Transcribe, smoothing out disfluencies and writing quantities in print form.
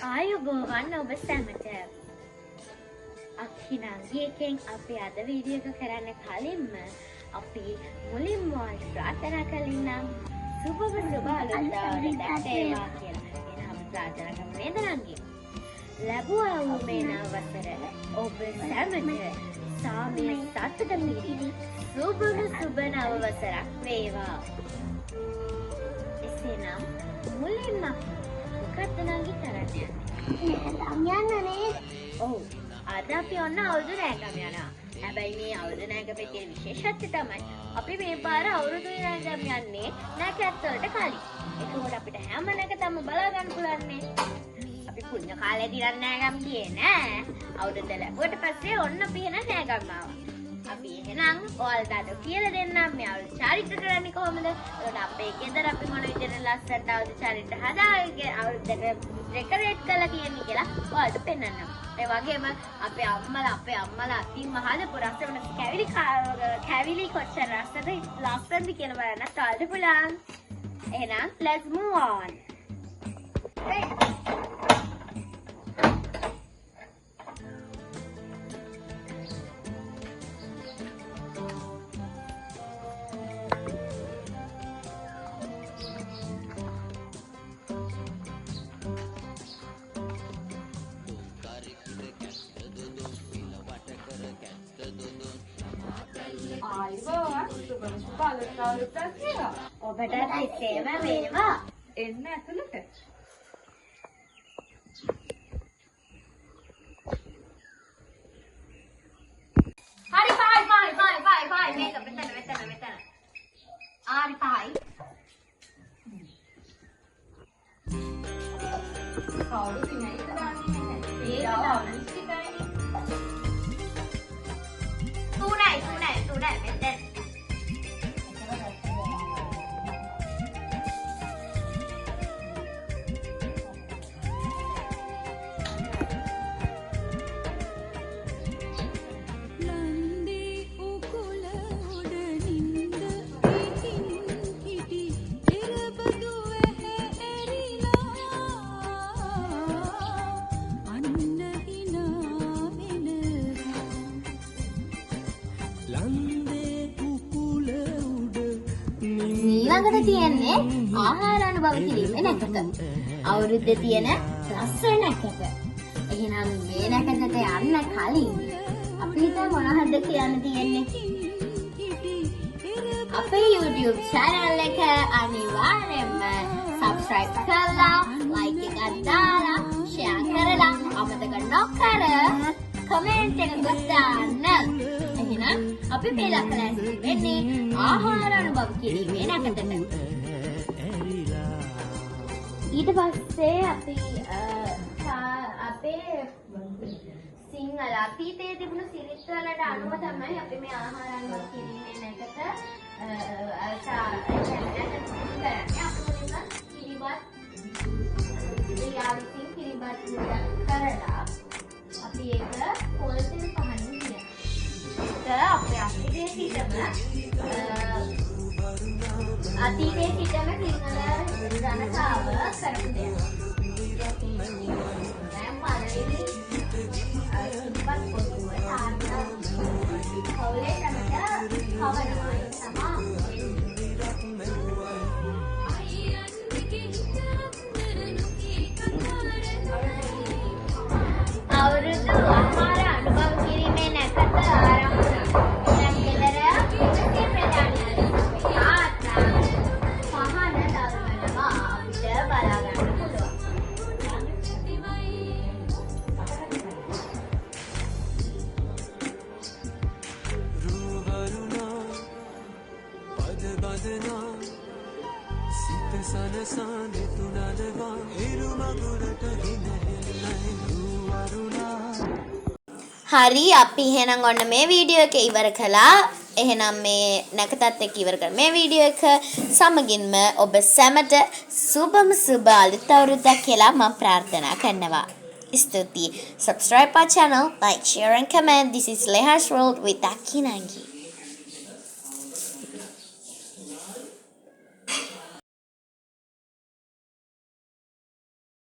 ආයුබෝවන් ඔබ සැමට අක්ෂිනංගියකෙන් අපේ අද වීඩියෝ එක කරන්න කලින්ම අපි මුලින්ම ප්‍රාර්ථනා කලින්නම් සුබව සුබ අලුත්දවසක් වේවා කියලා. එහෙනම් අපි ප්‍රාර්ථනා කරමු නේද නංගි? ලැබුවා වූ මේ නව වසර ඔබ සැමට සාමය සතුට මිදී සුබව සුබ නව වසරක් වේවා. එසේනම් මුලින්ම මොකක්ද නංගි කරන්න යන්නේ? යන්නනේ. ඔව්. අද අපි ඔන්න අවුරුදු නෑගම් යනවා. හැබැයි මේ අවුරුදු නෑගම් එකේ විශේෂත්වය තමයි අපි මේ පාර අවුරුදු නෑගම් යන්නේ නැකත් වලට කලින්. ඒකෝට අපිට හැම නැකතම බලා ගන්න පුළුවන් නේ. අපි පුණ්‍ය කාලේදී රන් නෑගම් ගියේ නෑ. අවුරුද්ද ලැබුවට පස්සේ ඔන්න අපි එන නෑගම් ආවා. අපි එහෙනම් ඔයාලට අද කියලා දෙන්නම් මේ අවුරුදු චාරිත්‍ර කරන්නේ කොහොමද? ඒකට අපේ ගෙදර අපි මොන විදිහට ලස්සනට අවුරුදු චාරිත්‍ර හදාගෙන අවුරුද්දට ඩෙකරේට් කරලා කියන්නේ කියලා ඔයාලට පෙන්නන්නම්. ඒ වගේම අපේ අම්මලා අතින් හදපු රසවන කැවිලි කොච්චර ලස්සනද කියලා බලන්නත් ඔයාලට පුළුවන්. එහෙනම් let's move on. ඔබට සිතේම වේවා. එන්න ඇතුළට. හරි පහයි මේක මෙතන. ආරි පහයි. කවුරු සිනයිද දාන්නේ? ඒක තුනයි මෙතන. ඊළඟට තියෙන්නේ ආහාර අනුභව කිරීමේ නැකත. අවුරුද්දේ තියෙන ලස්සන නැකත. එහෙනම් මේ නැකතට යන්න කලින් අපිට මොනවද කියන්න තියෙන්නේ? අපේ YouTube channel එක අනිවාර්යෙන්ම subscribe කරලා, like එකක් දාලා, share කරලා, අමතක නොකර comment එකක් දාන්න. එහෙනම් අපි මේ ලක්ෂණ වෙන්නේ ආහාර අනුභව කිරීමේ නැකතට. ඊට පස්සේ අපි අපේ සිංහල අතීතයේ තිබුණු සිරිත් වලට අනුව තමයි අපි මේ ආහාර අනුභව කිරීමේ නැකත කරන්නේ. අපි කිරිබත් කරලා අපි ඒක පොල්තෙල් පහනින් කියනවා. අපේ අතීතයේ සිටම සිංහල ජනතාව කරපු දෙයක්. දැන් පළවෙනි සිංහල පොතුව තාත්තා කවුලේ තමයි කවනවා. අවුරුදු ආහාර අනුභව කිරීමේ නැකත ආරම්භ වුණා. දැන් ගෙදර විශේෂ ප්‍රධානිය තාත්තා පහන දල්වනවා. අපිට බලා ගන්න පුළුවන්. හරි අපි එහෙනම් ඔන්න මේ වීඩියෝ එක ඉවර කළා. එහෙනම් මේ නැකතත් එක්ක ඉවර කර මේ වීඩියෝ එක සමගින්ම ඔබ සැමට සුබම සුබ අලුත් අවුරුද්දක් කියලා මම ප්‍රාර්ථනා කරනවා. ස්තුතියි. Subscribe our channel, like, share and comment. This is Leha's World with Aki Nangi.